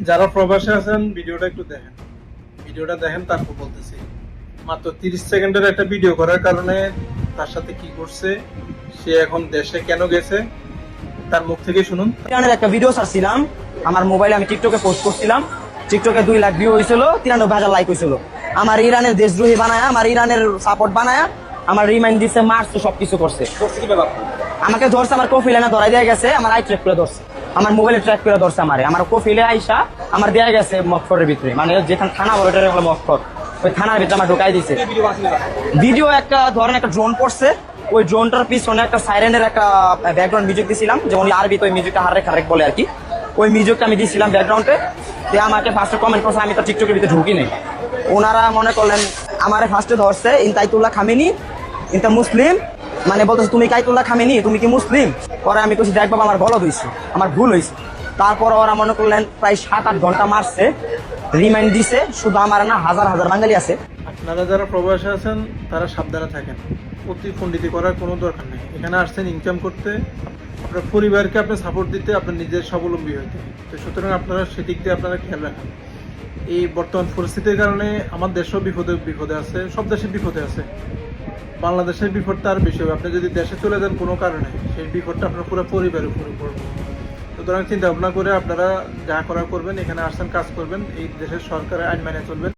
যারা প্রবাসে আছেন ভিডিওটা একটু দেখেন, ভিডিওটা দেখেন তারপর বলতেছি। মাত্র 30 সেকেন্ডের একটা ভিডিও করার কারণে তার সাথে কি করছে, সে এখন দেশে কেন গেছে, তার মুখ থেকে শুনুন। ইরানের একটা ভিডিও ছাড়ছিলাম আমার মোবাইলে, আমি টিকটকে পোস্ট করছিলাম। টিকটকে 2 লাখ ভিউ হয়েছিল, 93,000 লাইক হয়েছিল। আমার ইরানের দেশদ্রোহী বানায়, আমার ইরানের সাপোর্ট বানায়, আমার রিমাইন্ড দিচ্ছে, মারছে, সবকিছু করছে। আমাকে ধরছে, আমার কফিলে না ধরাই দেয়া গেছে, আমার আই ট্র্যাক করে ধরছে, আমার মোবাইলে ট্র্যাক করে ধরছে। আমার কফিলে আইসা আমার দেয়া গেছে মক্করের ভিতরে, মানে যেখানে থানা বলে ওটা হলো মক্কর, ওই থানার ভিতরে আমার ঢুকাই দিছে। ভিডিও একটা ধরেন একটা ড্রোন পড়ছে, ওই ড্রোনটার পিছনে একটা সাইরেনের একটা ব্যাকগ্রাউন্ড মিউজিক দিছিলাম, যেমন আরবিতে ওই মিউজিকটা হারেক হারেক বলে আর কি। ওই মিউজিকটা আমি দিছিলাম ব্যাকগ্রাউন্ডে। দিয়ে আমাকে ফার্স্টে কমেন্ট করছে, আমি তো টিকটকের ভিতরে ঢুকি নেই। ওনারা মনে করলেন আমারে ফার্স্টে ধরছে ইনতাইতুল্লাহ খামেনি, ইনতা মুসলিম, মানে বলতেছে তুমি কাইতুল্লাহ খামেনি, তুমি কি মুসলিম? পরে আমি কইছি দেখ বাবা আমার গলত হয়েছে, আমার ভুল হয়েছে। তারপর ওরা মনে করলেন প্রায় 7-8 ঘন্টা মারছে, রিমাইন্ড দিছে। শুধু আমার না, হাজার হাজার বাঙালি আছে। আপনারা যারা প্রবাসে আছেন তারা সাবধানে থাকেন, প্রতিফন্ডিতি করার কোনো দরকার নেই। এখানে আসছেন ইনকাম করতে, আপনার পরিবারকে আপনি সাপোর্ট দিতে, আপনার নিজের স্বাবলম্বী হইতে। তো সুতরাং আপনারা সেদিক দিয়ে আপনারা খেয়াল রাখেন। এই বর্তমান পরিস্থিতির কারণে আমার দেশও বিপদে আছে, সব দেশে বিপদে আছে। বাংলাদেশের বিপদটা আর বেশি হবে। আপনি যদি দেশে চলে যান কোনো কারণে, সেই বিপদটা আপনার পুরো পরিবারের উপরে পড়বে। সুতরাং চিন্তা ভাবনা করে আপনারা যা করার করবেন, এখানে আসছেন কাজ করবেন, এই দেশের সরকারের আইন মেনে চলবেন।